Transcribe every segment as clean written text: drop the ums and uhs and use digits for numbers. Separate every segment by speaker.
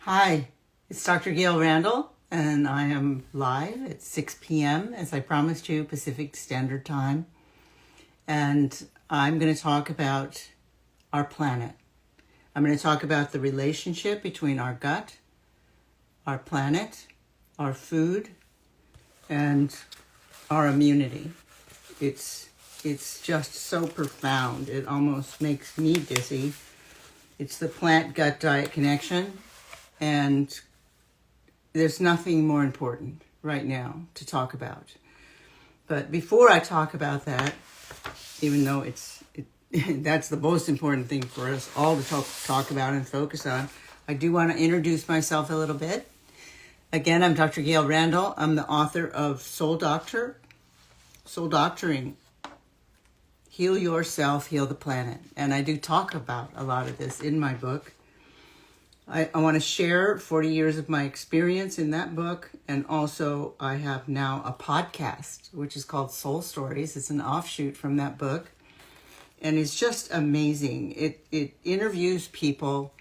Speaker 1: Hi, it's Dr. Gail Randall, and I am live at 6 p.m. as I promised you, Pacific Standard Time. And I'm going to talk about our planet. I'm going to talk about the relationship between our gut, our planet, our food, and our immunity. It's just so profound. It almost makes me dizzy. It's the plant-gut diet connection. And there's nothing more important right now to talk about. But before I talk about that, even though that's the most important thing for us all to talk about and focus on, I do want to introduce myself a little bit. Again, I'm Dr. Gail Randall. I'm the author of Soul Doctoring, Heal Yourself, Heal the Planet. And I do talk about a lot of this in my book. I want to share 40 years of my experience in that book. And also I have now a podcast, which is called Soul Stories. It's an offshoot from that book. And it's just amazing. It interviews people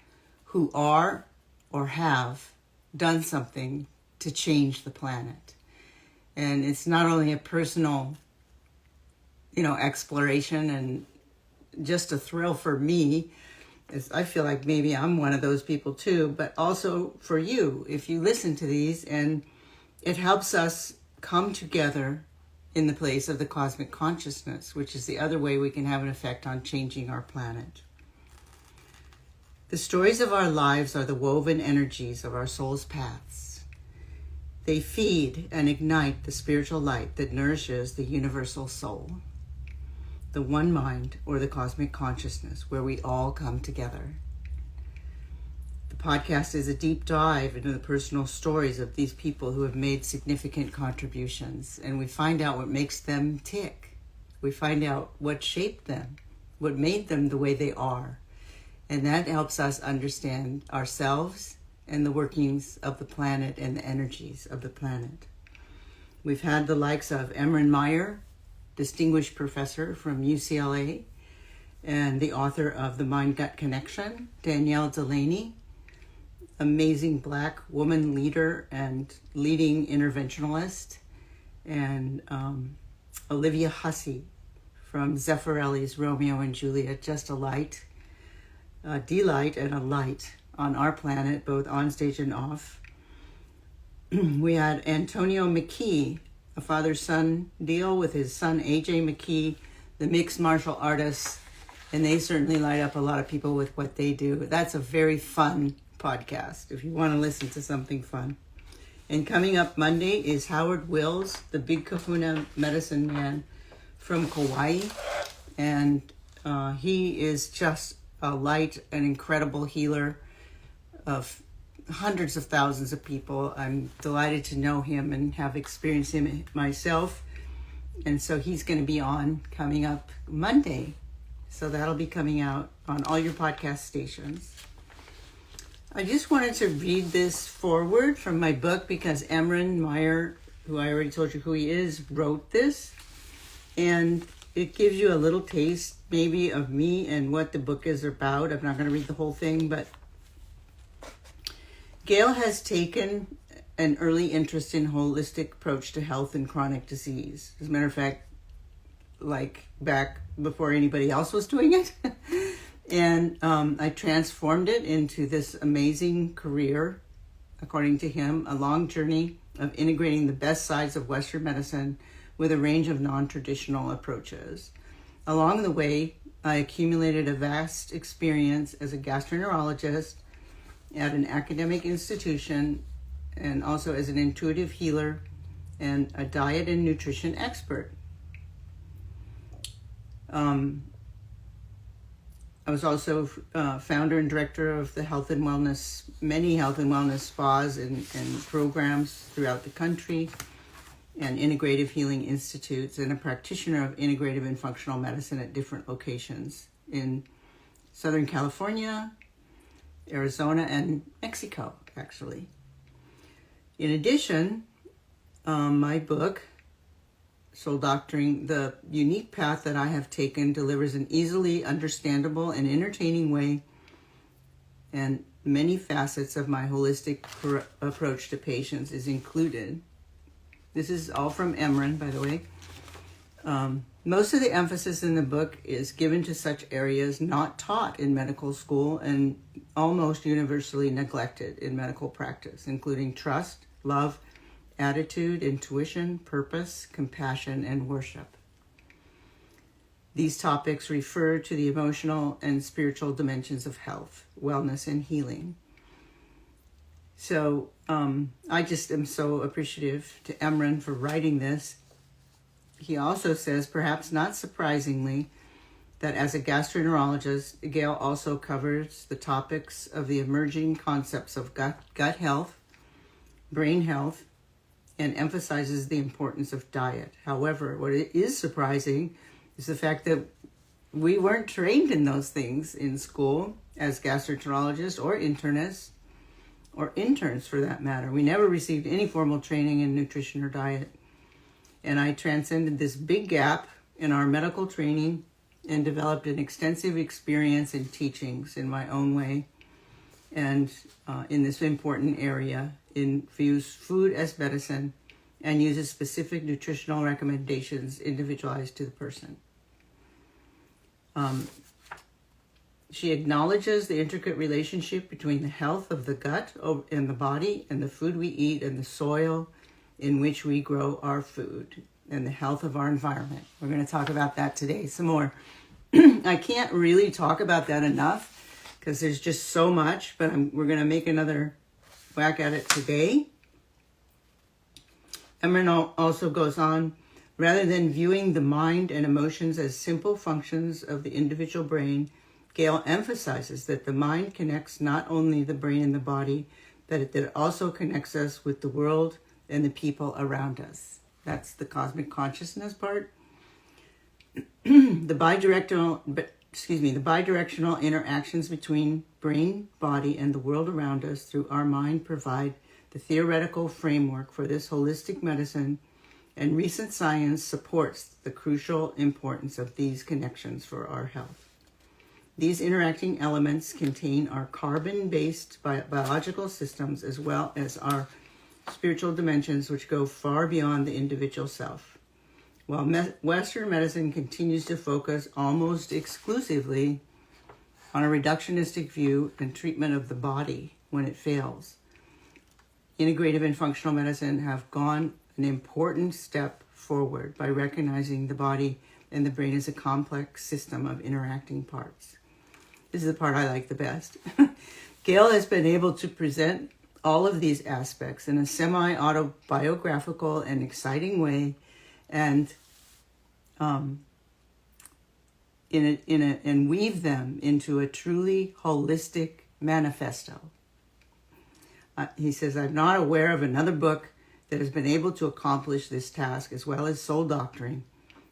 Speaker 1: who are or have done something to change the planet. And it's not only a personal, exploration and just a thrill for me. I feel like maybe I'm one of those people too, but also for you, if you listen to these, and it helps us come together in the place of the cosmic consciousness, which is the other way we can have an effect on changing our planet. The stories of our lives are the woven energies of our soul's paths. They feed and ignite the spiritual light that nourishes the universal soul, the one mind, or the cosmic consciousness, where we all come together. The podcast is a deep dive into the personal stories of these people who have made significant contributions, and we find out what makes them tick. We find out what shaped them, what made them the way they are, and that helps us understand ourselves and the workings of the planet and the energies of the planet. We've had the likes of Emran Meyer, distinguished professor from UCLA, and the author of The Mind-Gut Connection, Danielle Delaney, amazing Black woman leader and leading interventionalist, and Olivia Hussey from Zeffirelli's Romeo and Juliet, just a light, a delight and a light on our planet, both on stage and off. We had Antonio McKee, a father-son deal with his son AJ McKee, the mixed martial artists, and they certainly light up a lot of people with what they do. That's a very fun podcast if you want to listen to something fun. And coming up Monday is Howard Wills, the Big Kahuna medicine man from Kauai, and he is just a light and incredible healer of hundreds of thousands of people. I'm delighted to know him and have experienced him myself. And so he's going to be on coming up Monday. So that'll be coming out on all your podcast stations. I just wanted to read this forward from my book because Emran Meyer, who I already told you who he is, wrote this. And it gives you a little taste maybe of me and what the book is about. I'm not going to read the whole thing, but Gail has taken an early interest in holistic approach to health and chronic disease. As a matter of fact, like back before anybody else was doing it. And I transformed it into this amazing career, according to him, a long journey of integrating the best sides of Western medicine with a range of non-traditional approaches. Along the way, I accumulated a vast experience as a gastroenterologist, at an academic institution, and also as an intuitive healer and a diet and nutrition expert. I was also founder and director of the many health and wellness spas and programs throughout the country, and integrative healing institutes, and a practitioner of integrative and functional medicine at different locations in Southern California, Arizona, and Mexico, actually. In addition, my book, Soul Doctoring, the unique path that I have taken, delivers an easily understandable and entertaining way and many facets of my holistic approach to patients is included. This is all from Emran, by the way. Most of the emphasis in the book is given to such areas not taught in medical school and almost universally neglected in medical practice, including trust, love, attitude, intuition, purpose, compassion, and worship. These topics refer to the emotional and spiritual dimensions of health, wellness, and healing. So I just am so appreciative to Emran for writing this. He also says, perhaps not surprisingly, that as a gastroenterologist, Gail also covers the topics of the emerging concepts of gut health, brain health, and emphasizes the importance of diet. However, what is surprising is the fact that we weren't trained in those things in school as gastroenterologists or internists, or interns for that matter. We never received any formal training in nutrition or diet. And I transcended this big gap in our medical training and developed an extensive experience in teachings in my own way and in this important area, infuse food as medicine and uses specific nutritional recommendations individualized to the person. She acknowledges the intricate relationship between the health of the gut and the body and the food we eat and the soil in which we grow our food and the health of our environment. We're going to talk about that today some more. I can't really talk about that enough because there's just so much, but we're going to make another whack at it today. Emran also goes on, rather than viewing the mind and emotions as simple functions of the individual brain, Gail emphasizes that the mind connects not only the brain and the body, but it also connects us with the world and the people around us. That's the cosmic consciousness part. The bidirectional interactions between brain, body, and the world around us through our mind provide the theoretical framework for this holistic medicine, and recent science supports the crucial importance of these connections for our health. These interacting elements contain our carbon-based biological systems as well as our spiritual dimensions, which go far beyond the individual self. While Western medicine continues to focus almost exclusively on a reductionistic view and treatment of the body when it fails, integrative and functional medicine have gone an important step forward by recognizing the body and the brain as a complex system of interacting parts. This is the part I like the best. Gail has been able to present all of these aspects in a semi-autobiographical and exciting way, and and weave them into a truly holistic manifesto. He says, I'm not aware of another book that has been able to accomplish this task as well as soul doctoring.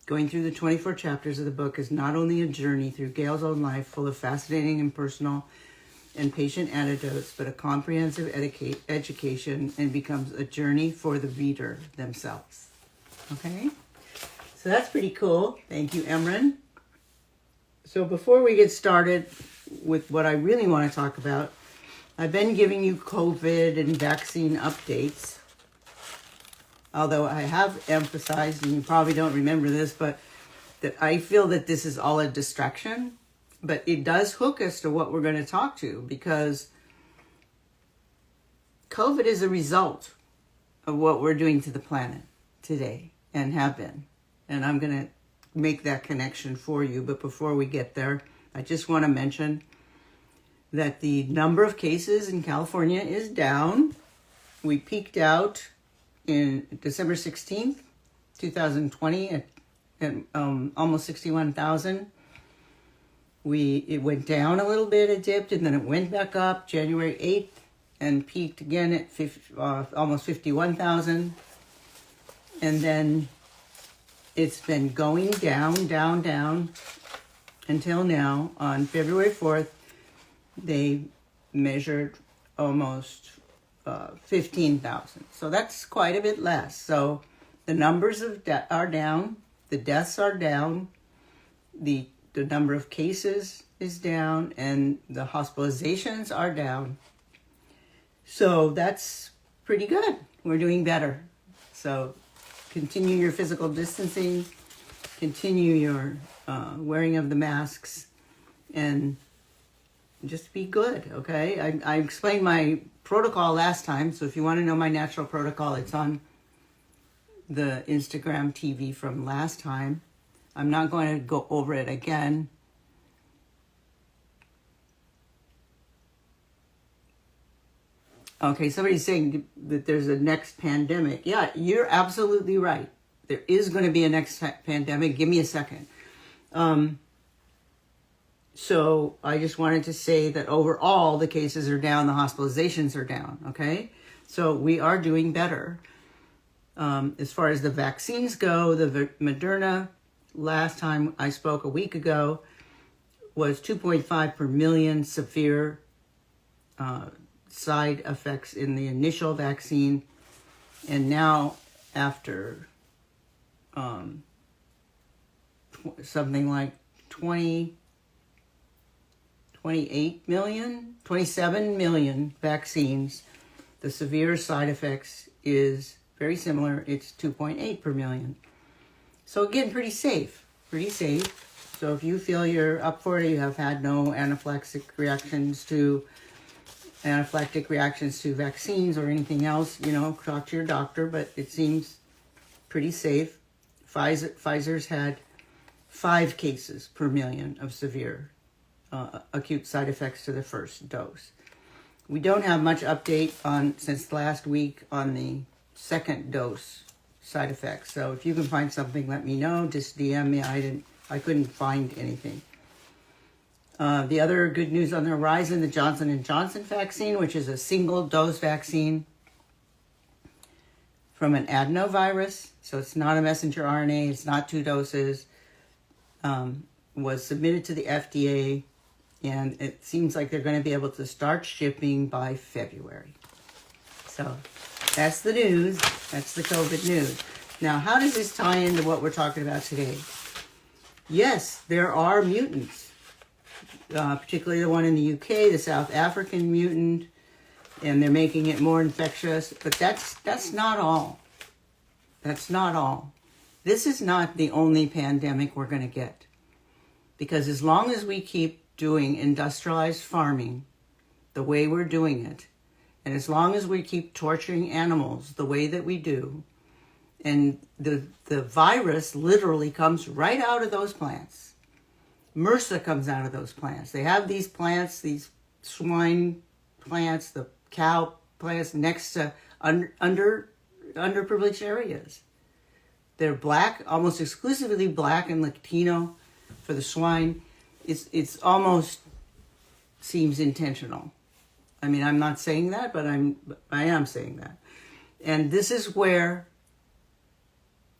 Speaker 1: Going through the 24 chapters of the book is not only a journey through Gail's own life full of fascinating and personal and patient anecdotes, but a comprehensive education, and becomes a journey for the reader themselves. Okay? So that's pretty cool. Thank you, Emran. So before we get started with what I really want to talk about, I've been giving you COVID and vaccine updates. Although I have emphasized, and you probably don't remember this, but that I feel that this is all a distraction. But it does hook us to what we're going to talk to, because COVID is a result of what we're doing to the planet today and have been. And I'm going to make that connection for you. But before we get there, I just want to mention that the number of cases in California is down. We peaked out in December 16th, 2020 at almost 61,000. It went down a little bit, it dipped, and then it went back up January 8th and peaked again at almost 51,000. And then it's been going down, down, down until now. On February 4th, they measured almost 15,000. So that's quite a bit less. So the numbers are down, the deaths are down, the number of cases is down, and the hospitalizations are down. So that's pretty good. We're doing better. So continue your physical distancing, continue your wearing of the masks, and just be good, okay? I explained my protocol last time, so if you want to know my natural protocol, it's on the Instagram TV from last time. I'm not going to go over it again. Okay, somebody's saying that there's a next pandemic. Yeah, you're absolutely right. There is going to be a next pandemic. Give me a second. So I just wanted to say that overall the cases are down, the hospitalizations are down, okay? So we are doing better. As far as the vaccines go, the Moderna, last time I spoke a week ago, was 2.5 per million severe side effects in the initial vaccine. And now after something like 27 million vaccines, the severe side effects is very similar. It's 2.8 per million. So again, pretty safe. So if you feel you're up for it, you have had no anaphylactic reactions to vaccines or anything else, talk to your doctor, but it seems pretty safe. Pfizer's had 5 cases per million of severe acute side effects to the first dose. We don't have much update since last week on the second dose side effects. So if you can find something, let me know. Just DM me. I couldn't find anything. The other good news on the horizon, the Johnson & Johnson vaccine, which is a single-dose vaccine from an adenovirus. So it's not a messenger RNA. It's not 2 doses. Was submitted to the FDA, and it seems like they're going to be able to start shipping by February. So that's the news. That's the COVID news. Now, how does this tie into what we're talking about today? Yes, there are mutants. Particularly the one in the UK, the South African mutant, and they're making it more infectious. But that's not all. That's not all. This is not the only pandemic we're going to get. Because as long as we keep doing industrialized farming the way we're doing it, and as long as we keep torturing animals the way that we do, and the virus literally comes right out of those plants. MRSA comes out of those plants. They have these plants, these swine plants, the cow plants next to underprivileged areas. They're black, almost exclusively black and Latino for the swine. It's almost seems intentional. I mean, I'm not saying that, but I am saying that. And this is where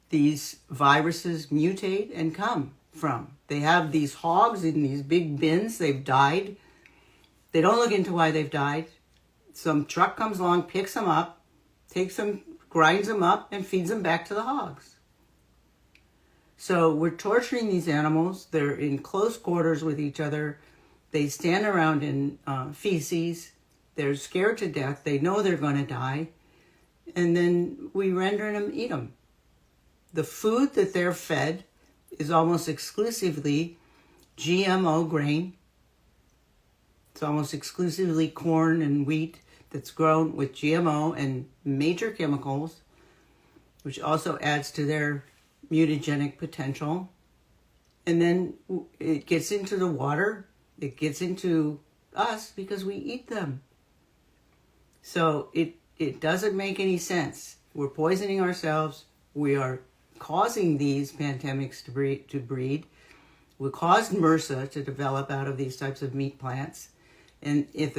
Speaker 1: these viruses mutate and come from. They have these hogs in these big bins. They've died. They don't look into why they've died. Some truck comes along, picks them up, takes them, grinds them up, and feeds them back to the hogs. So we're torturing these animals. They're in close quarters with each other. They stand around in feces. They're scared to death. They know they're going to die. And then we render them, eat them. The food that they're fed is almost exclusively GMO grain. It's almost exclusively corn and wheat that's grown with GMO and major chemicals, which also adds to their mutagenic potential. And then it gets into the water. It gets into us because we eat them. So it doesn't make any sense. We're poisoning ourselves. We are causing these pandemics to breed. We caused MRSA to develop out of these types of meat plants. And if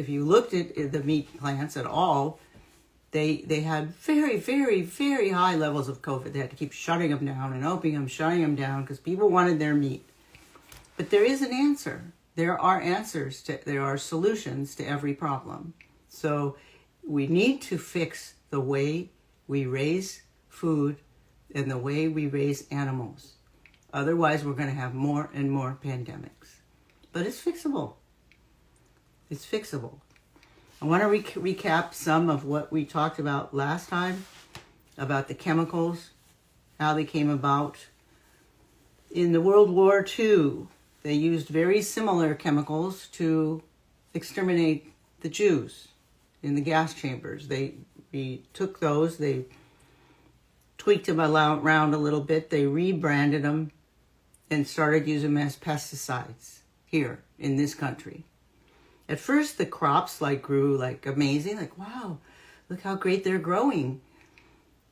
Speaker 1: you looked at the meat plants at all, they had very, very, very high levels of COVID. They had to keep shutting them down and opening them, shutting them down because people wanted their meat. But there is an answer. There are answers. There are solutions to every problem. So we need to fix the way we raise food and the way we raise animals. Otherwise, we're going to have more and more pandemics. But it's fixable. It's fixable. I want to recap some of what we talked about last time about the chemicals, how they came about. In the World War II, they used very similar chemicals to exterminate the Jews in the gas chambers. They took those, they tweaked them around a little bit, they rebranded them and started using them as pesticides here in this country. At first, the crops grew like amazing, like, wow, look how great they're growing.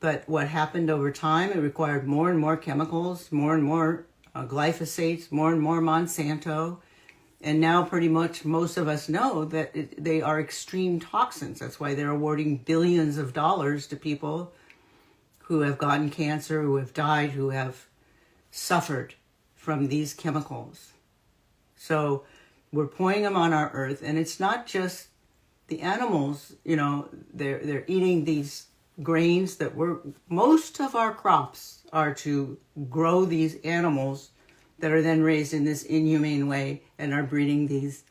Speaker 1: But what happened over time, it required more and more chemicals, more and more glyphosates, more and more Monsanto. And now pretty much most of us know that they are extreme toxins. That's why they're awarding billions of dollars to people who have gotten cancer, who have died, who have suffered from these chemicals. So we're pouring them on our earth, and it's not just the animals, they're eating these grains that most of our crops are to grow these animals that are then raised in this inhumane way and are breeding these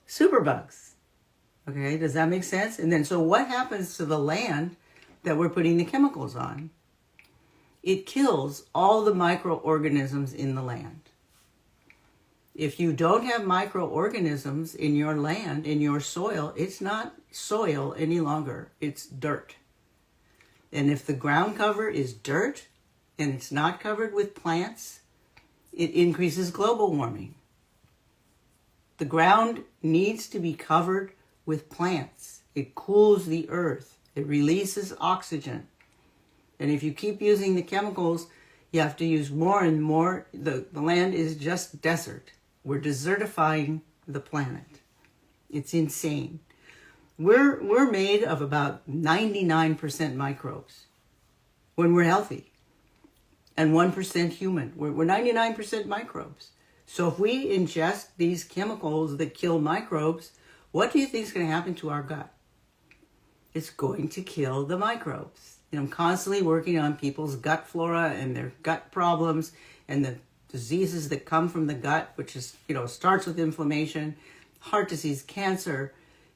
Speaker 1: superbugs. Okay, does that make sense? And then, so what happens to the land that we're putting the chemicals on? It kills all the microorganisms in the land. If you don't have microorganisms in your land, in your soil, it's not soil any longer, it's dirt. And if the ground cover is dirt and it's not covered with plants, it increases global warming. The ground needs to be covered with plants. It cools the earth. It releases oxygen. And if you keep using the chemicals, you have to use more and more. The land is just desert. We're desertifying the planet. It's insane. We're made of about 99% microbes when we're healthy, and 1% human. We're 99% microbes. So if we ingest these chemicals that kill microbes, what do you think is going to happen to our gut? It's going to kill the microbes. I'm constantly working on people's gut flora and their gut problems and the diseases that come from the gut, which is, starts with inflammation, heart disease, cancer,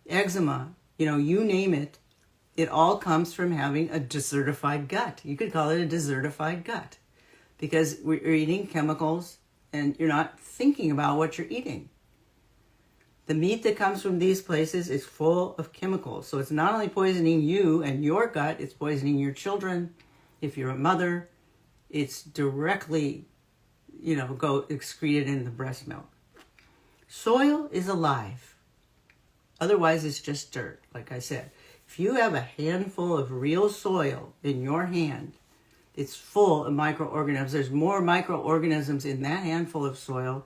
Speaker 1: eczema, you name it. It all comes from having a desertified gut. You could call it a desertified gut because we're eating chemicals and you're not thinking about what you're eating. The meat that comes from these places is full of chemicals. So it's not only poisoning you and your gut, it's poisoning your children. If you're a mother, it's directly, go excreted in the breast milk. Soil is alive. Otherwise, it's just dirt, like I said. If you have a handful of real soil in your hand, it's full of microorganisms. There's more microorganisms in that handful of soil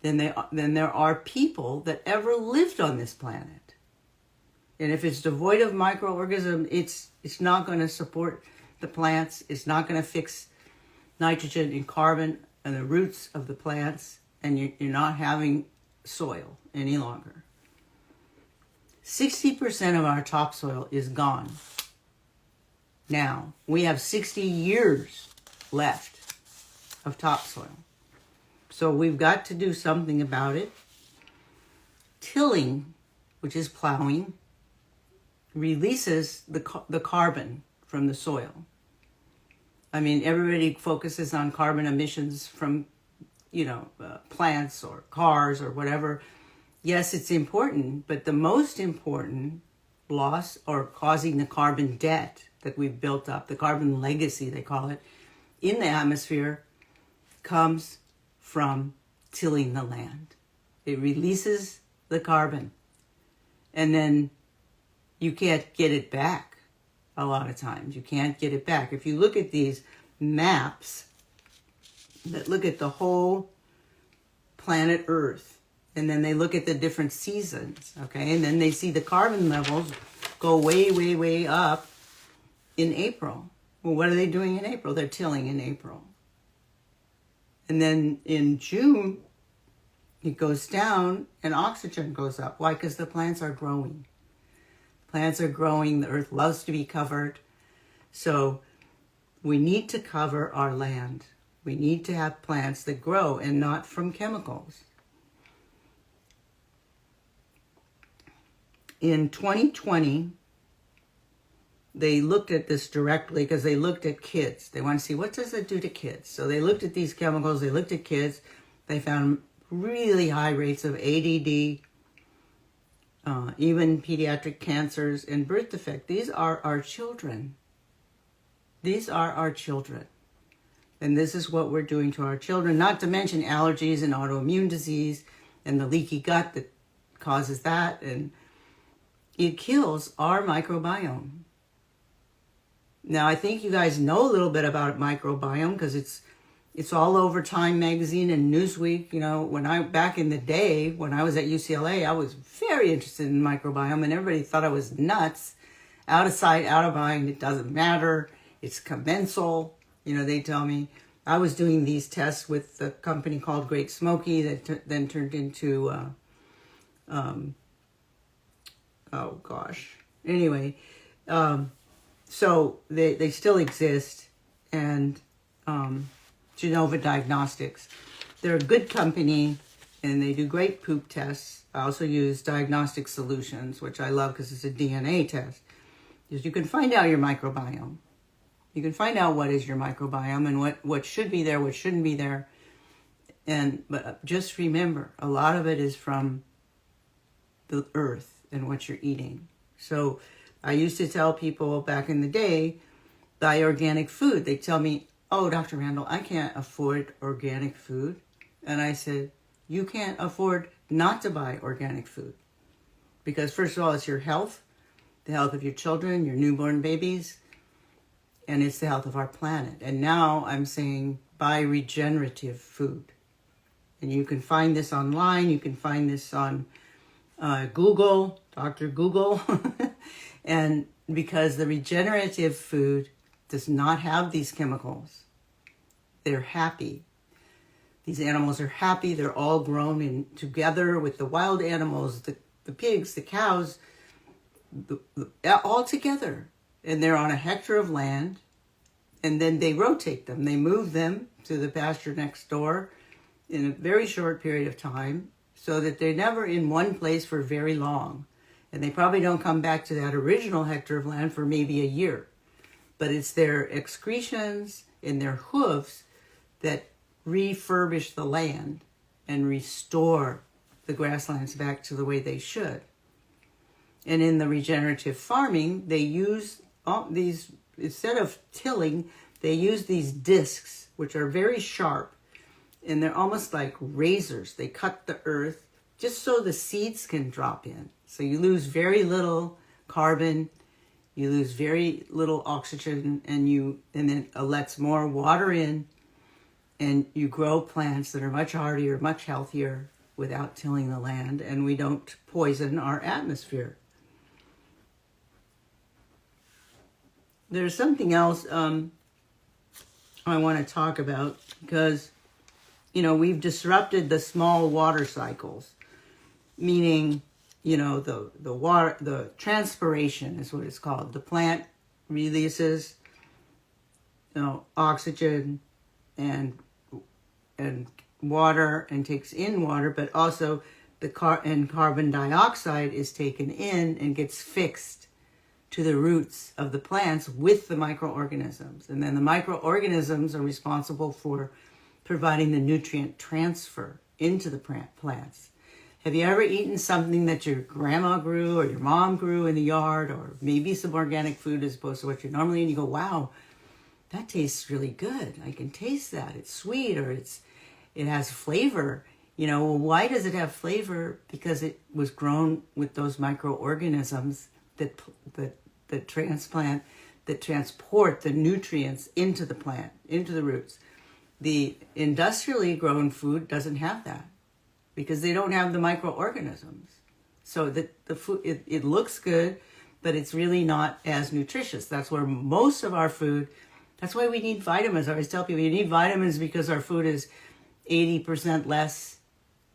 Speaker 1: than there are people that ever lived on this planet. And if it's devoid of microorganisms, it's not going to support the plants. It's not going to fix nitrogen and carbon and the roots of the plants, and you're not having soil any longer. 60% of our topsoil is gone. Now, we have 60 years left of topsoil. So we've got to do something about it. Tilling, which is plowing, releases the carbon from the soil. Everybody focuses on carbon emissions from, plants or cars or whatever. Yes, it's important, but the most important loss or causing the carbon debt that we've built up, the carbon legacy, they call it, in the atmosphere comes from tilling the land. It releases the carbon, and then you can't get it back. A lot of times you can't get it back. If you look at these maps that look at the whole planet Earth, and then they look at the different seasons, okay, and then they see the carbon levels go way, way, way up in April. Well, what are they doing in April? They're tilling in April. And then in June, it goes down and oxygen goes up. Why? Because the plants are growing. Plants are growing. The earth loves to be covered. So we need to cover our land. We need to have plants that grow and not from chemicals. in 2020, they looked at this directly because they looked at kids. They want to see what does it do to kids. So they looked at these chemicals. They looked at kids. They found really high rates of ADD, even pediatric cancers and birth defect. These are our children. These are our children. And this is what we're doing to our children, not to mention allergies and autoimmune disease and the leaky gut that causes that. And it kills our microbiome. Now, I think you guys know a little bit about microbiome because it's all over Time Magazine and Newsweek. You know, back in the day when I was at UCLA, I was very interested in microbiome, and everybody thought I was nuts. Out of sight, out of mind. It doesn't matter. It's commensal. You know, they tell me. I was doing these tests with a company called Great Smoky that then turned into, oh gosh. Anyway, so they still exist, and Genova Diagnostics. They're a good company, and they do great poop tests. I also use Diagnostic Solutions, which I love because it's a DNA test. Because you can find out your microbiome. You can find out what is your microbiome and what should be there, what shouldn't be there. But just remember, a lot of it is from the earth and what you're eating. So I used to tell people back in the day, buy organic food. They tell me, oh, Dr. Randall, I can't afford organic food. And I said, you can't afford not to buy organic food. Because first of all, it's your health, the health of your children, your newborn babies, and it's the health of our planet. And now I'm saying buy regenerative food. And you can find this online. You can find this on Google, Dr. Google. And because the regenerative food does not have these chemicals, they're happy. These animals are happy. They're all grown together with the wild animals, the pigs, the cows, all together. And they're on a hectare of land. And then they rotate them. They move them to the pasture next door in a very short period of time so that they're never in one place for very long. And they probably don't come back to that original hectare of land for maybe a year. But it's their excretions and their hooves that refurbish the land and restore the grasslands back to the way they should. And in the regenerative farming, they use these, instead of tilling, they use these discs, which are very sharp, and they're almost like razors. They cut the earth just so the seeds can drop in. So you lose very little carbon, you lose very little oxygen, and then it lets more water in, and you grow plants that are much hardier, much healthier without tilling the land, and we don't poison our atmosphere. There's something else I want to talk about because, you know, we've disrupted the small water cycles, meaning, you know, the water, the transpiration is what it's called. The plant releases, you know, oxygen and water and takes in water, but also carbon dioxide is taken in and gets fixed to the roots of the plants with the microorganisms. And then the microorganisms are responsible for providing the nutrient transfer into the plants. Have you ever eaten something that your grandma grew or your mom grew in the yard, or maybe some organic food as opposed to what you normally eat, and you go, wow, that tastes really good. I can taste that. It's sweet, or it has flavor. You know, well, why does it have flavor? Because it was grown with those microorganisms that transport the nutrients into the plant, into the roots. The industrially grown food doesn't have that because they don't have the microorganisms. So the food, it looks good, but it's really not as nutritious. That's where most of our food, that's why we need vitamins. I always tell people you need vitamins because our food is 80% less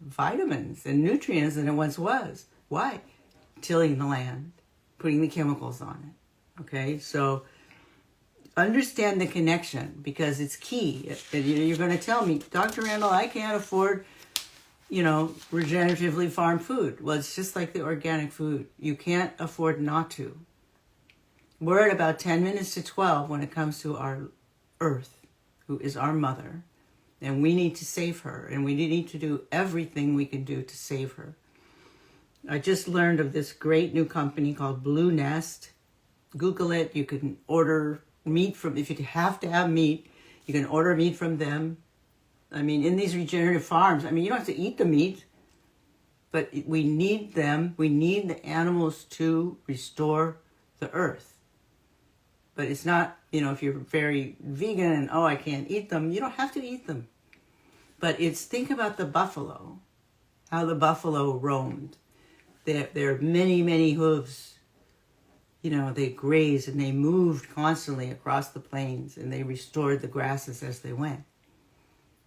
Speaker 1: vitamins and nutrients than it once was. Why? Tilling the land, putting the chemicals on it. Okay, so understand the connection because it's key. You're going to tell me, Dr. Randall, I can't afford, regeneratively farmed food. Well, it's just like the organic food. You can't afford not to. We're at about 10 minutes to 12 when it comes to our earth, who is our mother. And we need to save her. And we need to do everything we can do to save her. I just learned of this great new company called Blue Nest. Google it. You can order meat from, if you have to have meat, you can order meat from them. I mean, in these regenerative farms, I mean, you don't have to eat the meat, but we need them. We need the animals to restore the earth. But it's not, if you're very vegan and, I can't eat them, you don't have to eat them. But think about the buffalo, how the buffalo roamed. There are many, many hooves. They grazed and they moved constantly across the plains and they restored the grasses as they went.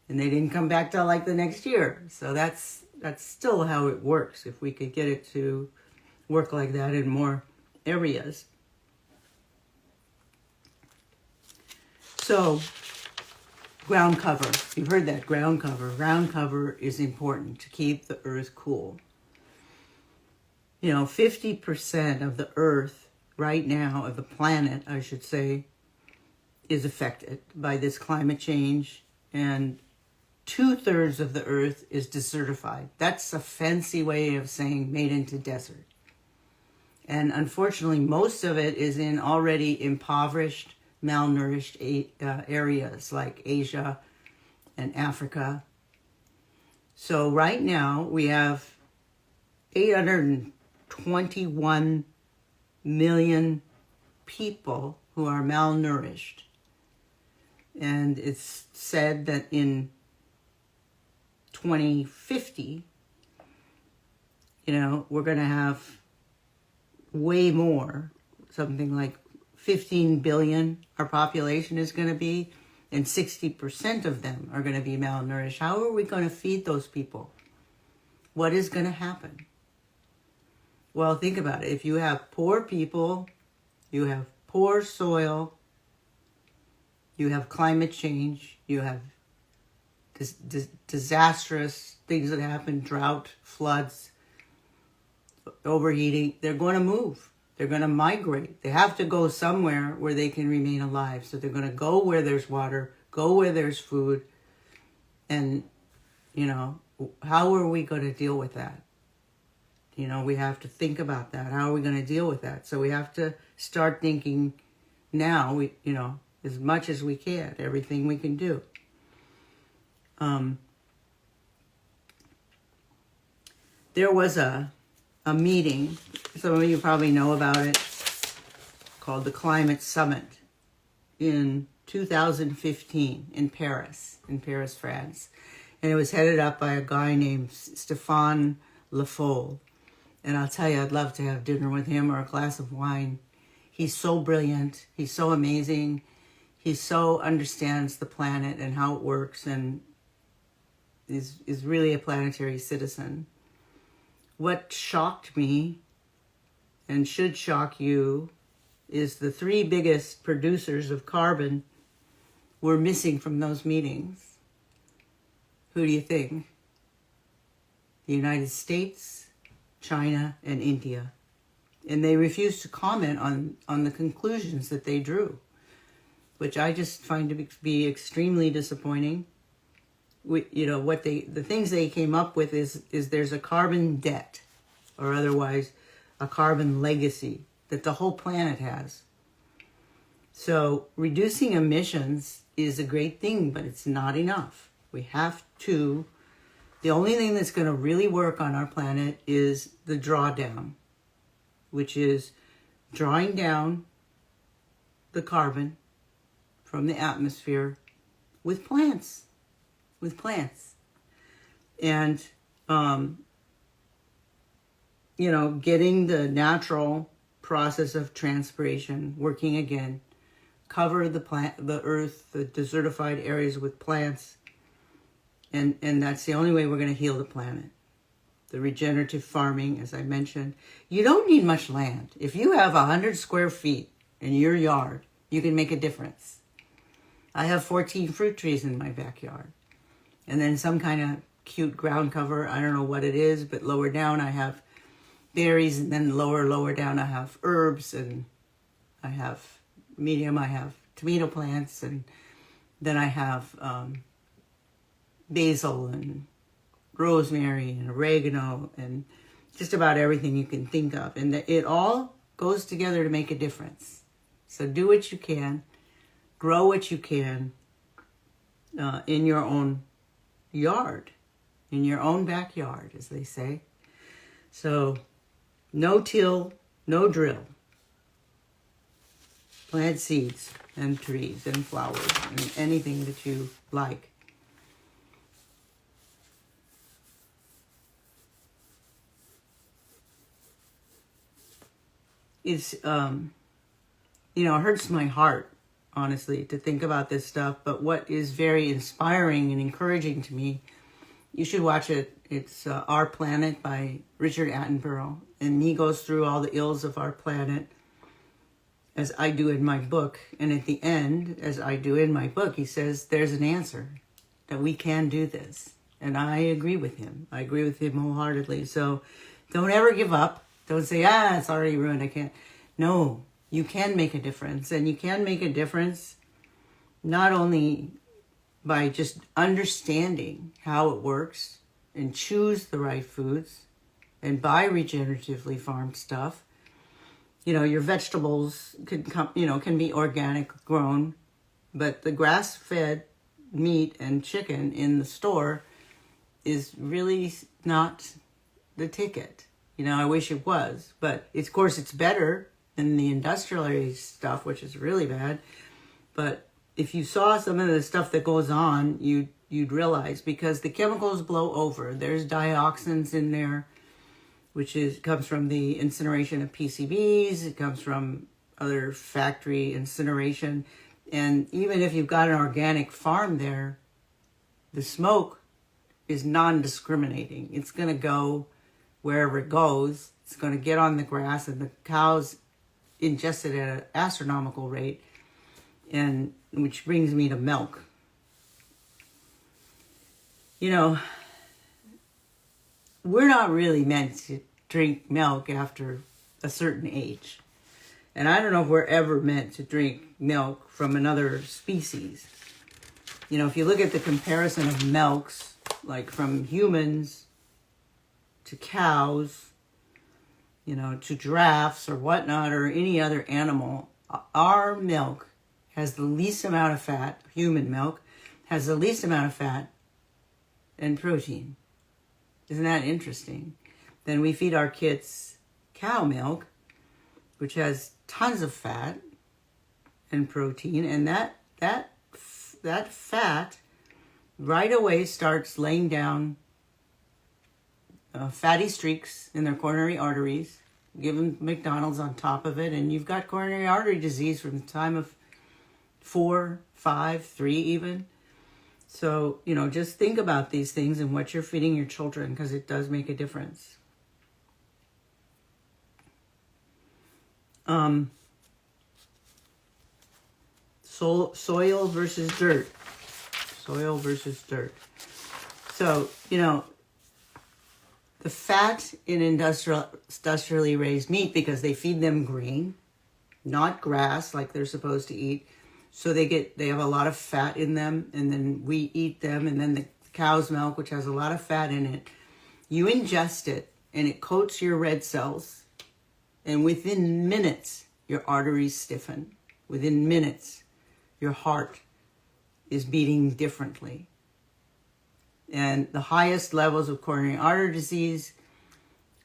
Speaker 1: And they didn't come back till like the next year. So that's still how it works. If we could get it to work like that in more areas. So, ground cover. You've heard that, ground cover. Ground cover is important to keep the earth cool. 50% of the earth right now, of the planet, I should say, is affected by this climate change. And 2/3 of the earth is desertified. That's a fancy way of saying made into desert. And unfortunately, most of it is in already impoverished, malnourished areas like Asia and Africa. So right now we have 821 million people who are malnourished. And it's said that in 2050, we're going to have way more, something like 15 billion our population is going to be, and 60% of them are going to be malnourished. How are we going to feed those people? What is going to happen? Well, think about it. If you have poor people, you have poor soil, you have climate change, you have disastrous things that happen, drought, floods, overheating, they're going to move. They're going to migrate. They have to go somewhere where they can remain alive. So they're going to go where there's water, go where there's food. And, how are we going to deal with that? We have to think about that. How are we going to deal with that? So we have to start thinking now, as much as we can, everything we can do. There was a meeting, some of you probably know about it, called the Climate Summit in 2015 in Paris, France. And it was headed up by a guy named Stéphane Le Foll. And I'll tell you, I'd love to have dinner with him or a glass of wine. He's so brilliant. He's so amazing. He so understands the planet and how it works and is really a planetary citizen. What shocked me and should shock you is the 3 biggest producers of carbon were missing from those meetings. Who do you think? The United States, China, and India. And they refused to comment on the conclusions that they drew, which I just find to be extremely disappointing. The things they came up with is there's a carbon debt, or otherwise a carbon legacy that the whole planet has. So reducing emissions is a great thing, but it's not enough. We have to, the only thing that's going to really work on our planet is the drawdown, which is drawing down the carbon from the atmosphere with plants. And, getting the natural process of transpiration working again, cover the earth, the desertified areas with plants. And that's the only way we're going to heal the planet. The regenerative farming, as I mentioned. You don't need much land. If you have 100 square feet in your yard, you can make a difference. I have 14 fruit trees in my backyard. And then some kind of cute ground cover. I don't know what it is, but lower down I have berries, and then lower down I have herbs, and I have medium, I have tomato plants, and then I have basil and rosemary and oregano and just about everything you can think of. And it all goes together to make a difference. So do what you can, grow what you can in your own yard, in your own backyard, as they say. So no till, no drill. Plant seeds and trees and flowers and anything that you like. It's, it hurts my heart, honestly, to think about this stuff. But what is very inspiring and encouraging to me, you should watch it. It's Our Planet by Richard Attenborough. And he goes through all the ills of our planet, as I do in my book. And at the end, as I do in my book, he says there's an answer, that we can do this. And I agree with him. I agree with him wholeheartedly. So don't ever give up. Don't say, it's already ruined, I can't. No, you can make a difference. And you can make a difference not only by just understanding how it works and choose the right foods and buy regeneratively farmed stuff. Your vegetables can be organic grown, but the grass-fed meat and chicken in the store is really not the ticket. I wish it was, but of course it's better than the industrialized stuff, which is really bad. But if you saw some of the stuff that goes on, you'd realize, because the chemicals blow over. There's dioxins in there, which comes from the incineration of PCBs. It comes from other factory incineration. And even if you've got an organic farm there, the smoke is non-discriminating. It's going to go wherever it goes. It's going to get on the grass, and the cows ingest it at an astronomical rate, and which brings me to milk. We're not really meant to drink milk after a certain age. And I don't know if we're ever meant to drink milk from another species. If you look at the comparison of milks, like from humans to cows, to giraffes or whatnot, or any other animal, our milk has the least amount of fat. Human milk has the least amount of fat and protein. Isn't that interesting? Then we feed our kids cow milk, which has tons of fat and protein, and that fat right away starts laying down fatty streaks in their coronary arteries. Give them McDonald's on top of it, and you've got coronary artery disease from the time of 4, 5, 3 even. So, just think about these things and what you're feeding your children, because it does make a difference. Soil versus dirt. Soil versus dirt. So, the fat in industrially raised meat, because they feed them grain, not grass like they're supposed to eat. So they have a lot of fat in them, and then we eat them, and then the cow's milk, which has a lot of fat in it, you ingest it, and it coats your red cells, and within minutes, your arteries stiffen. Within minutes, your heart is beating differently. And the highest levels of coronary artery disease,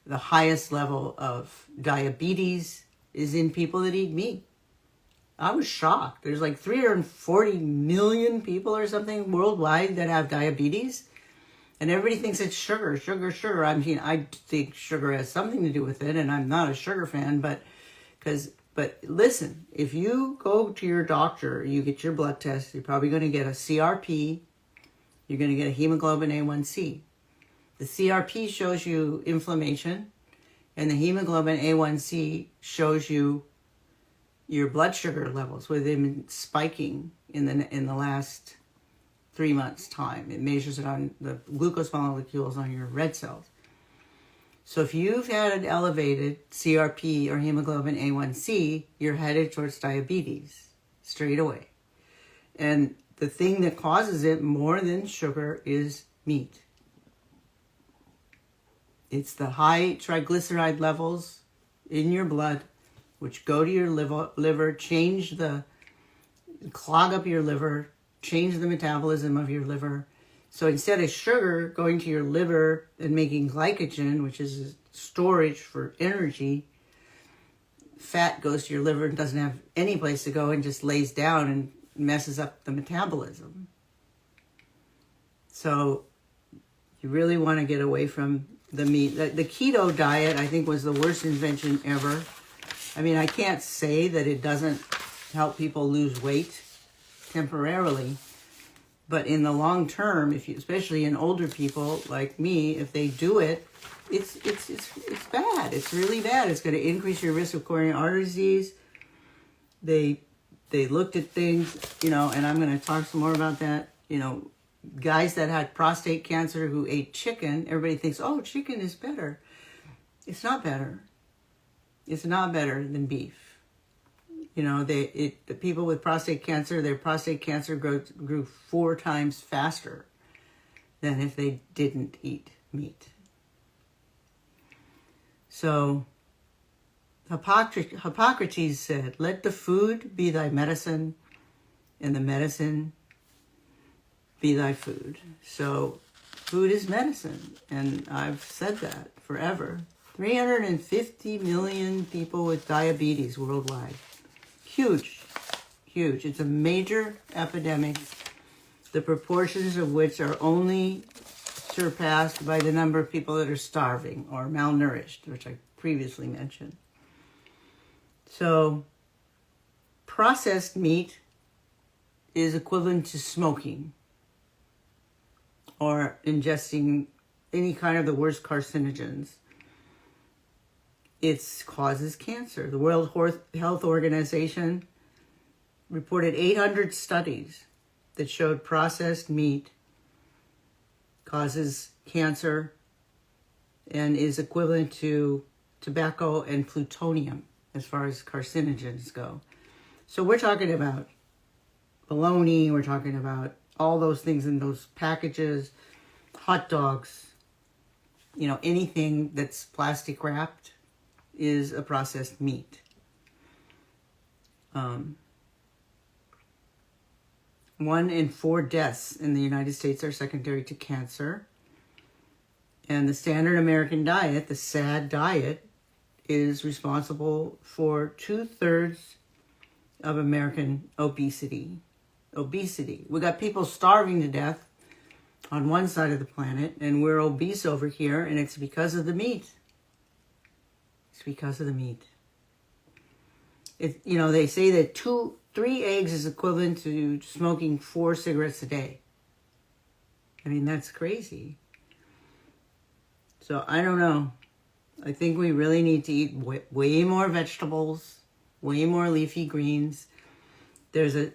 Speaker 1: the highest level of diabetes is in people that eat meat. I was shocked. There's like 340 million people or something worldwide that have diabetes. And everybody thinks it's sugar. I mean, I think sugar has something to do with it, and I'm not a sugar fan, but listen, if you go to your doctor, you get your blood test, you're probably going to get a CRP, you're going to get a hemoglobin A1C. The CRP shows you inflammation, and the hemoglobin A1C shows you your blood sugar levels, where they've been spiking in the last 3 months' time. It measures it on the glucose molecules on your red cells. So if you've had an elevated CRP or hemoglobin A1C, you're headed towards diabetes straight away. And the thing that causes it more than sugar is meat. It's the high triglyceride levels in your blood, which go to your liver, clog up your liver, change the metabolism of your liver. So instead of sugar going to your liver and making glycogen, which is storage for energy, fat goes to your liver and doesn't have any place to go and just lays down and messes up the metabolism. So you really want to get away from the meat. The keto diet, I think, was the worst invention ever. I mean, I can't say that it doesn't help people lose weight temporarily, but in the long term, especially in older people like me, if they do it, it's bad. It's really bad. It's going to increase your risk of coronary artery disease. They looked at things, and I'm going to talk some more about that. Guys that had prostate cancer who ate chicken, everybody thinks, oh, chicken is better. It's not better. It's not better than beef. The people with prostate cancer, their prostate cancer grew 4 times faster than if they didn't eat meat. So Hippocrates said, let the food be thy medicine, and the medicine be thy food. So food is medicine, and I've said that forever. 350 million people with diabetes worldwide. Huge. It's a major epidemic, the proportions of which are only surpassed by the number of people that are starving or malnourished, which I previously mentioned. So processed meat is equivalent to smoking or ingesting any kind of the worst carcinogens. It causes cancer. The World Health Organization reported 800 studies that showed processed meat causes cancer and is equivalent to tobacco and plutonium as far as carcinogens go. So we're talking about bologna, we're talking about all those things in those packages, hot dogs, anything that's plastic wrapped is a processed meat. 1 in 4 deaths in the United States are secondary to cancer. And the standard American diet, the SAD diet, is responsible for 2/3 of American obesity. We got people starving to death on one side of the planet, and we're obese over here, and it's because of the meat. It's because of the meat. They say that 3 eggs is equivalent to smoking 4 cigarettes a day. I mean, that's crazy. So I don't know. I think we really need to eat way more vegetables, way more leafy greens. There's a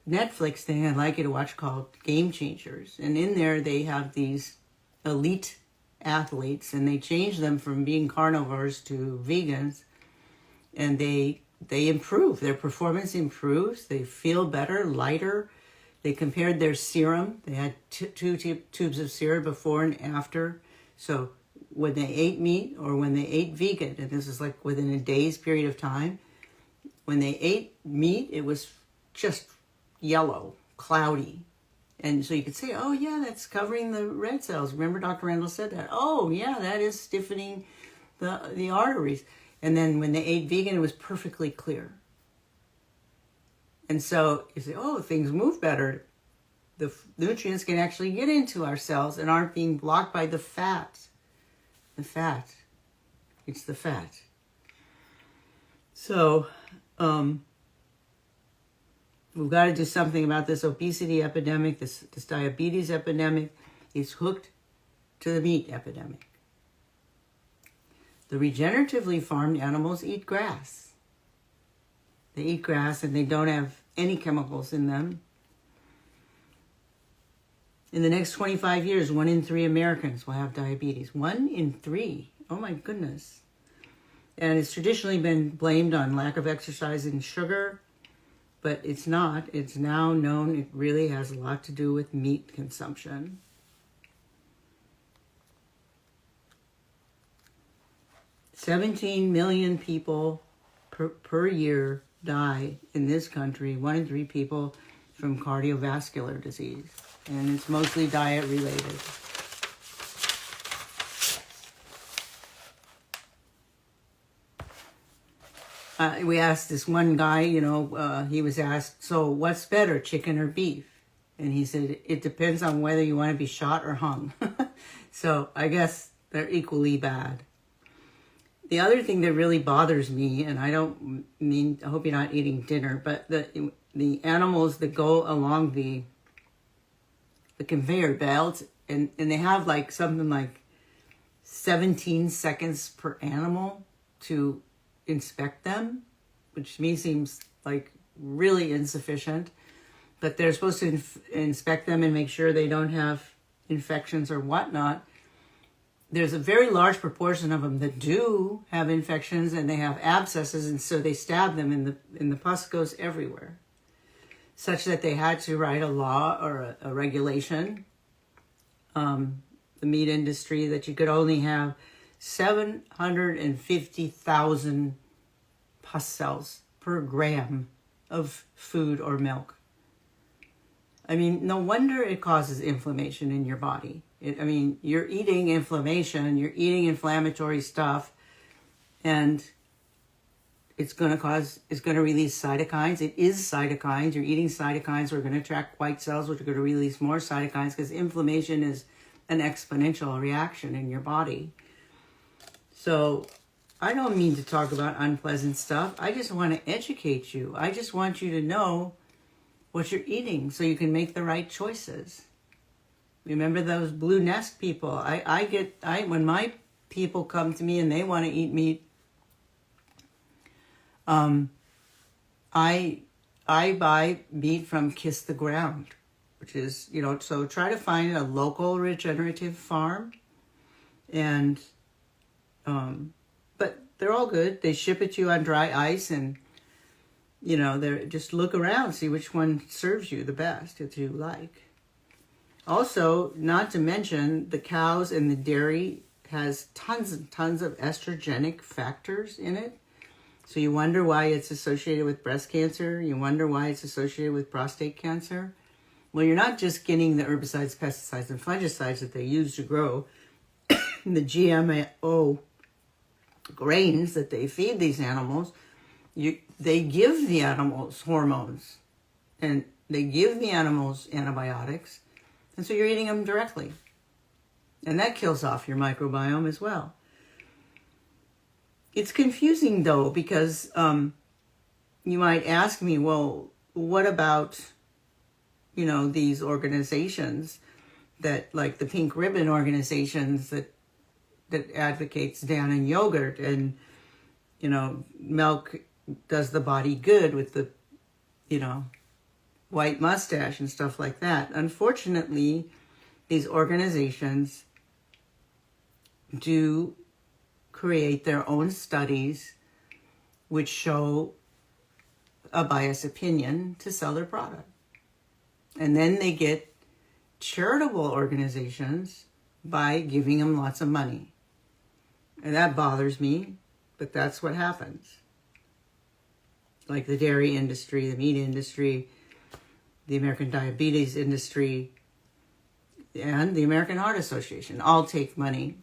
Speaker 1: Netflix thing I'd like you to watch called Game Changers. And in there they have these elite athletes, and they change them from being carnivores to vegans, and they improve. Their performance improves. They feel better, lighter. They compared their serum. They had 2 tubes of serum before and after. So when they ate meat or when they ate vegan, and this is like within a day's period of time, when they ate meat, it was just yellow, cloudy. And so you could say, oh yeah, that's covering the red cells. Remember Dr. Randall said that. Oh yeah, that is stiffening the arteries. And then when they ate vegan, it was perfectly clear. And so you say, oh, things move better. The nutrients can actually get into our cells and aren't being blocked by the fat. The fat. It's the fat. So we've got to do something about this obesity epidemic, this diabetes epidemic. It's hooked to the meat epidemic. The regeneratively farmed animals eat grass. They eat grass and they don't have any chemicals in them. In the next 25 years, 1 in 3 Americans will have diabetes. 1 in 3. Oh my goodness. And it's traditionally been blamed on lack of exercise and sugar, but it's not. It's now known it really has a lot to do with meat consumption. $17 million people per year die in this country, 1 in 3 people, from cardiovascular disease. And it's mostly diet related. We asked this one guy, he was asked, so what's better, chicken or beef? And he said, it depends on whether you want to be shot or hung. So I guess they're equally bad. The other thing that really bothers me, and I hope you're not eating dinner, but the animals that go along the conveyor belt, and they have like something like 17 seconds per animal to inspect them, which to me seems like really insufficient. But they're supposed to inspect them and make sure they don't have infections or whatnot. There's a very large proportion of them that do have infections, and they have abscesses, and so they stab them, and the pus goes everywhere, such that they had to write a law or a regulation, the meat industry, that you could only have 750,000 pus cells per gram of food or milk. I mean, no wonder it causes inflammation in your body. You're eating inflammation, you're eating inflammatory stuff, and it's going to release cytokines. It is cytokines. You're eating cytokines. We're going to attract white cells, which are going to release more cytokines, because inflammation is an exponential reaction in your body. So I don't mean to talk about unpleasant stuff. I just want to educate you. I just want you to know what you're eating so you can make the right choices. Remember those blue nest people? When my people come to me and they want to eat meat, I buy meat from Kiss the Ground, which is, so try to find a local regenerative farm, and but they're all good. They ship it to you on dry ice, and they're just look around, see which one serves you the best that you like. Also, not to mention, the cows and the dairy has tons and tons of estrogenic factors in it. So you wonder why it's associated with breast cancer. You wonder why it's associated with prostate cancer. Well, you're not just getting the herbicides, pesticides, and fungicides that they use to grow the GMO grains that they feed these animals. They give the animals hormones, and they give the animals antibiotics. And so you're eating them directly. And that kills off your microbiome as well. It's confusing, though, because you might ask me, well, what about, these organizations that, like the Pink Ribbon organizations that advocates Dannon yogurt, and, milk does the body good with the, white mustache and stuff like that. Unfortunately, these organizations do create their own studies which show a biased opinion to sell their product. And then they get charitable organizations by giving them lots of money. And that bothers me, but that's what happens. Like the dairy industry, the meat industry, the American diabetes industry, and the American Heart Association all take money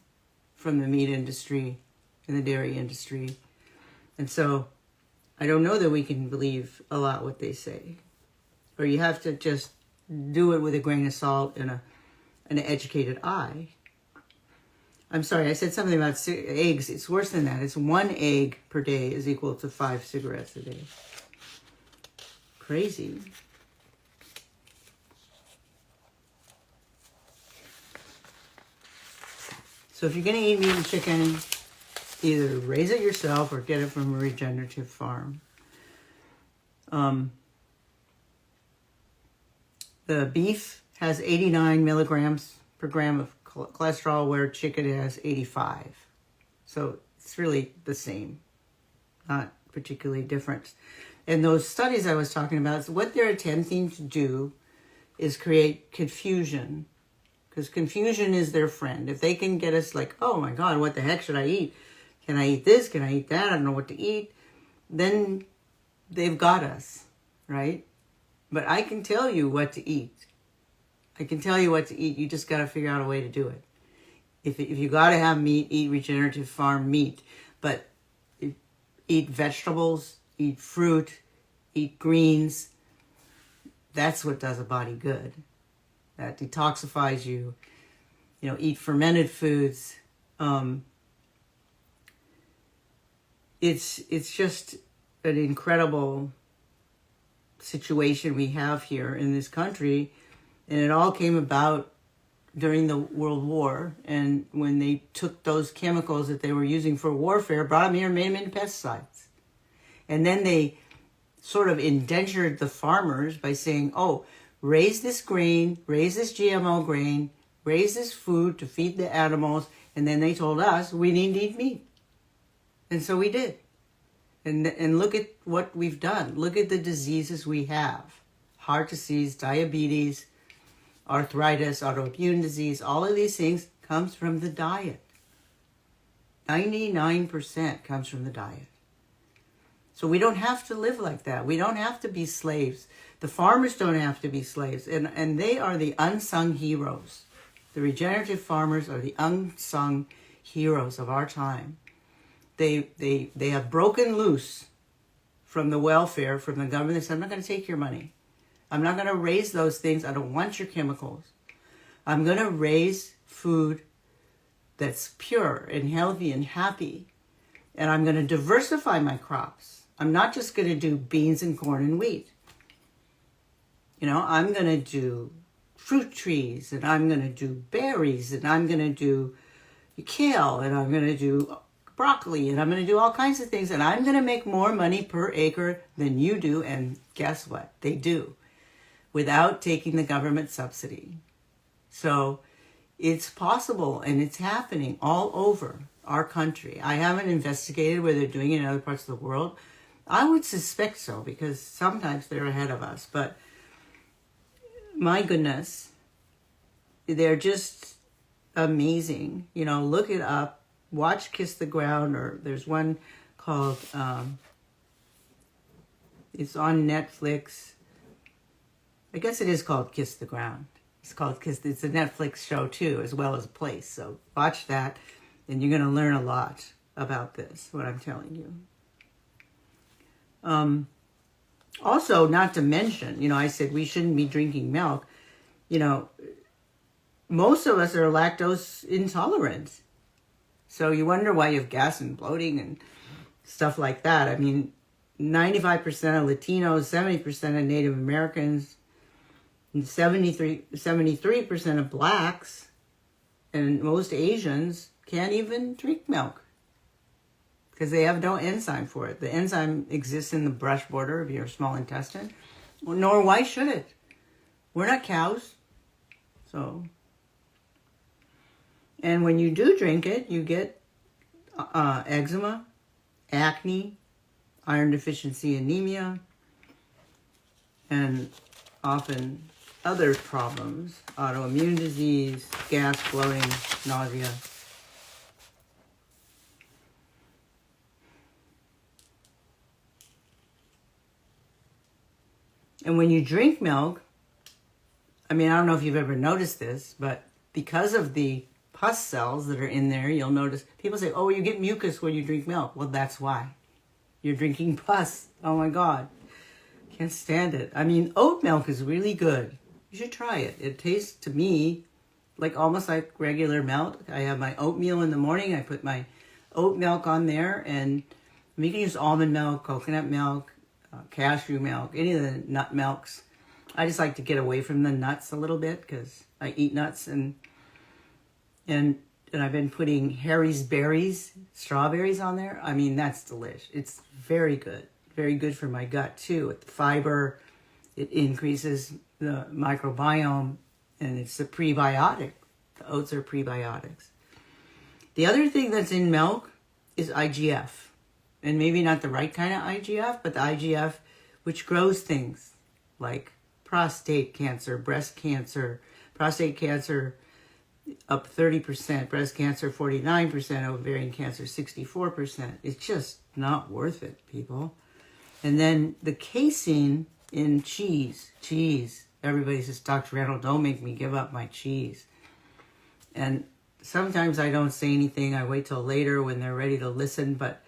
Speaker 1: from the meat industry and the dairy industry. And so I don't know that we can believe a lot what they say. Or you have to just do it with a grain of salt and an educated eye. I'm sorry, I said something about eggs. It's worse than that. It's 1 egg per day is equal to 5 cigarettes a day. Crazy. So if you're going to eat meat and chicken, either raise it yourself or get it from a regenerative farm. The beef has 89 milligrams per gram of cholesterol, where chicken has 85. So it's really the same, not particularly different. And those studies I was talking about, what they're attempting to do is create confusion, because confusion is their friend. If they can get us like, oh my God, what the heck should I eat? Can I eat this? Can I eat that? I don't know what to eat. Then they've got us, right? But I can tell you what to eat. I can tell you what to eat. You just got to figure out a way to do it. If you got to have meat, eat regenerative farm meat. But eat vegetables, eat fruit, eat greens. That's what does a body good. That detoxifies you. Eat fermented foods. It's just an incredible situation we have here in this country, and it all came about during the World War, and when they took those chemicals that they were using for warfare, brought them here and made them into pesticides. And then they sort of indentured the farmers by saying, oh, raise this grain, raise this GMO grain, raise this food to feed the animals, and then they told us we need to eat meat. And so we did. And look at what we've done. Look at the diseases we have. Heart disease, diabetes, arthritis, autoimmune disease, all of these things comes from the diet. 99% comes from the diet. So we don't have to live like that. We don't have to be slaves. The farmers don't have to be slaves. And they are the unsung heroes. The regenerative farmers are the unsung heroes of our time. They have broken loose from the welfare, from the government. They said, I'm not going to take your money. I'm not going to raise those things. I don't want your chemicals. I'm going to raise food that's pure and healthy and happy. And I'm going to diversify my crops. I'm not just going to do beans and corn and wheat. I'm going to do fruit trees, and I'm going to do berries, and I'm going to do kale, and I'm going to do broccoli, and I'm going to do all kinds of things, and I'm going to make more money per acre than you do. And guess what? They do, without taking the government subsidy. So it's possible, and it's happening all over our country. I haven't investigated whether they're doing it in other parts of the world. I would suspect so, because sometimes they're ahead of us. But my goodness, they're just amazing. Look it up. Watch Kiss the Ground, or there's one called, it's on Netflix. I guess it is called Kiss the Ground. It's called Kiss. It's a Netflix show too, as well as a place. So watch that, and you're going to learn a lot about this, what I'm telling you. Also, not to mention, I said we shouldn't be drinking milk. Most of us are lactose intolerant. So you wonder why you have gas and bloating and stuff like that. I mean, 95% of Latinos, 70% of Native Americans, and 73% of blacks, and most Asians can't even drink milk because they have no enzyme for it. The enzyme exists in the brush border of your small intestine, nor why should it? We're not cows. So... And when you do drink it, you get eczema, acne, iron deficiency anemia, and often other problems, autoimmune disease, gas, bloating, nausea. And when you drink milk, I don't know if you've ever noticed this, but because of the pus cells that are in there, you'll notice people say, oh, you get mucus when you drink milk. Well, that's why. You're drinking pus. Oh my God. Can't stand it. Oat milk is really good. You should try it. It tastes to me almost like regular milk. I have my oatmeal in the morning. I put my oat milk on there, and you can use almond milk, coconut milk, cashew milk, any of the nut milks. I just like to get away from the nuts a little bit because I eat nuts, and I've been putting Harry's berries, strawberries on there. That's delish. It's very good. Very good for my gut too. With the fiber, it increases the microbiome, And it's a prebiotic. The oats are prebiotics. The other thing that's in milk is IGF. And maybe not the right kind of IGF, but the IGF which grows things like prostate cancer, breast cancer, prostate cancer up 30%, breast cancer 49%, ovarian cancer 64%. It's just not worth it, people. And then the casein in cheese. Everybody says, Dr. Randall, don't make me give up my cheese. And sometimes I don't say anything. I wait till later when they're ready to listen. But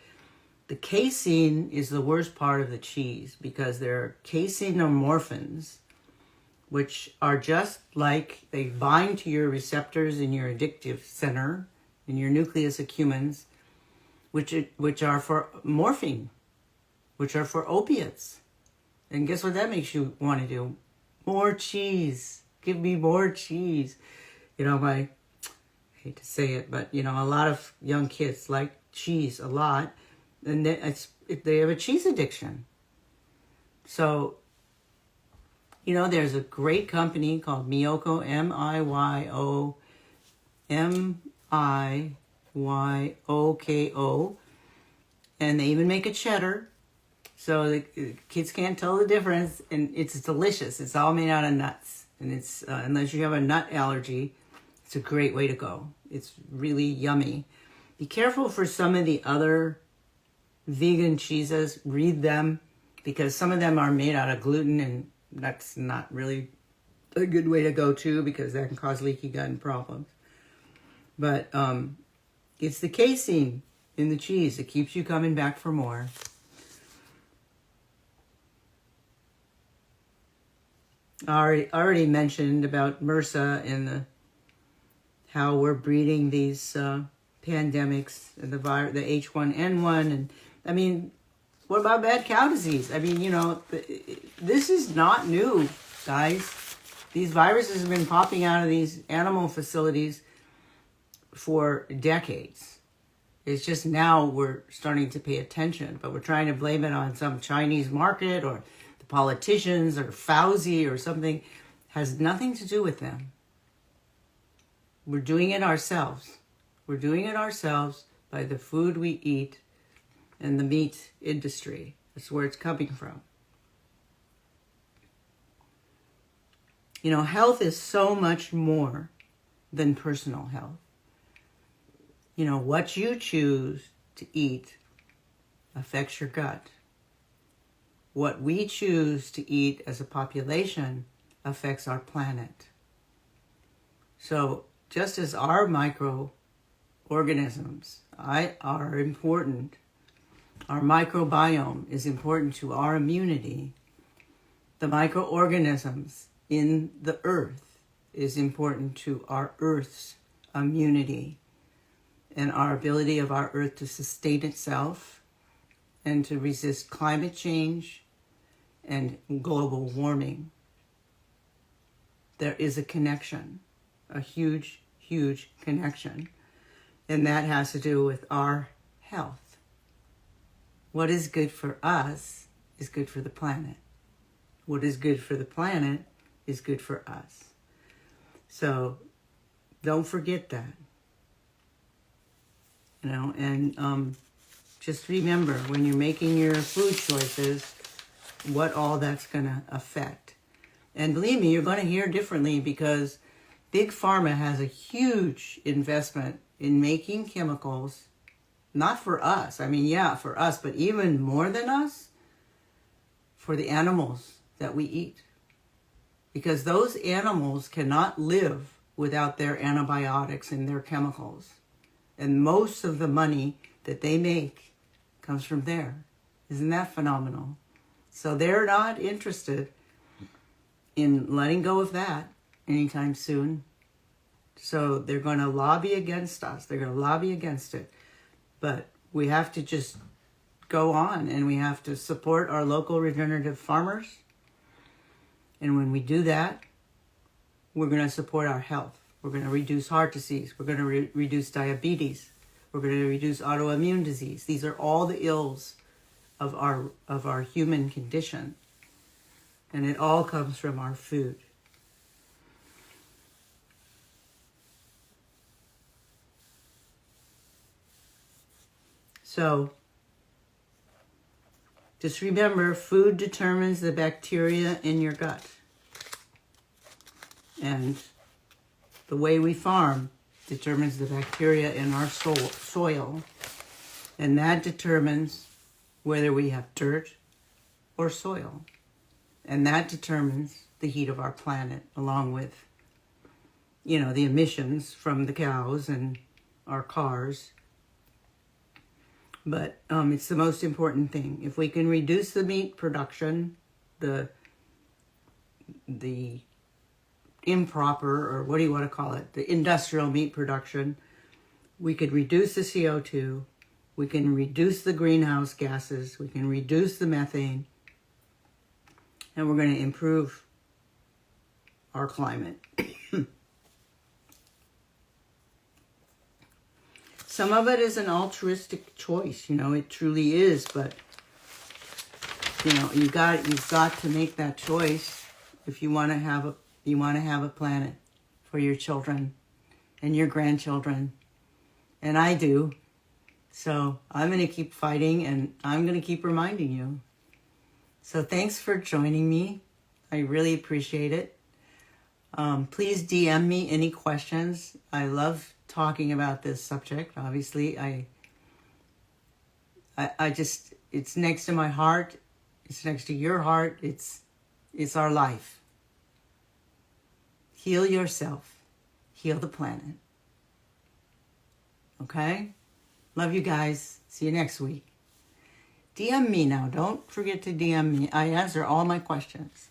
Speaker 1: the casein is the worst part of the cheese because they're caseinomorphins, which are just like they bind to your receptors in your addictive center, in your nucleus accumbens, which are for morphine, which are for opiates. And guess what that makes you want to do? More cheese. Give me more cheese. I hate to say it, but, a lot of young kids like cheese a lot, and they have a cheese addiction. So, there's a great company called Miyoko, Miyoko, and they even make a cheddar. So the kids can't tell the difference, and it's delicious. It's all made out of nuts, and it's unless you have a nut allergy, it's a great way to go. It's really yummy. Be careful for some of the other vegan cheeses. Read them, because some of them are made out of gluten, and that's not really a good way to go too, because that can cause leaky gut and problems. But it's the casein in the cheese that keeps you coming back for more. I already mentioned about MRSA and how we're breeding these pandemics and the H1N1, and what about bad cow disease? This is not new, guys. These viruses have been popping out of these animal facilities for decades. It's just now we're starting to pay attention, but we're trying to blame it on some Chinese market or the politicians or Fauci or something. Has nothing to do with them. We're doing it ourselves. We're doing it ourselves by the food we eat and the meat industry. That's where it's coming from. Health is so much more than personal health. What you choose to eat affects your gut. What we choose to eat as a population affects our planet. So just as our microorganisms are important, our microbiome is important to our immunity, the microorganisms in the earth is important to our earth's immunity and our ability of our earth to sustain itself and to resist climate change and global warming. There is a connection, a huge, huge connection, and that has to do with our health. What is good for us is good for the planet. What is good for the planet is good for us. So don't forget that. And just remember when you're making your food choices, what all that's going to affect. And believe me, you're going to hear differently because Big Pharma has a huge investment in making chemicals, not for us. For us, but even more than us, for the animals that we eat. Because those animals cannot live without their antibiotics and their chemicals. And most of the money that they make comes from there. Isn't that phenomenal? So they're not interested in letting go of that anytime soon. So they're going to lobby against us. They're going to lobby against it. But we have to just go on, and we have to support our local regenerative farmers. And when we do that, we're going to support our health. We're going to reduce heart disease. We're going to reduce diabetes. We're going to reduce autoimmune disease. These are all the ills of our human condition. And it all comes from our food. So just remember, food determines the bacteria in your gut. And the way we farm determines the bacteria in our soil. And that determines whether we have dirt or soil. And that determines the heat of our planet, along with, the emissions from the cows and our cars. But it's the most important thing. If we can reduce the meat production, the improper, or what do you want to call it, the industrial meat production, we could reduce the CO2, we can reduce the greenhouse gases, we can reduce the methane, and we're going to improve our climate. Some of it is an altruistic choice, it truly is, but you've got to make that choice if you want to have a planet for your children and your grandchildren. And I do. So I'm going to keep fighting, and I'm going to keep reminding you. So thanks for joining me. I really appreciate it. Please DM me any questions. I love talking about this subject. Obviously, I just, it's next to my heart. It's next to your heart. It's our life. Heal yourself. Heal the planet. Okay? Love you guys. See you next week. DM me now. Don't forget to DM me. I answer all my questions.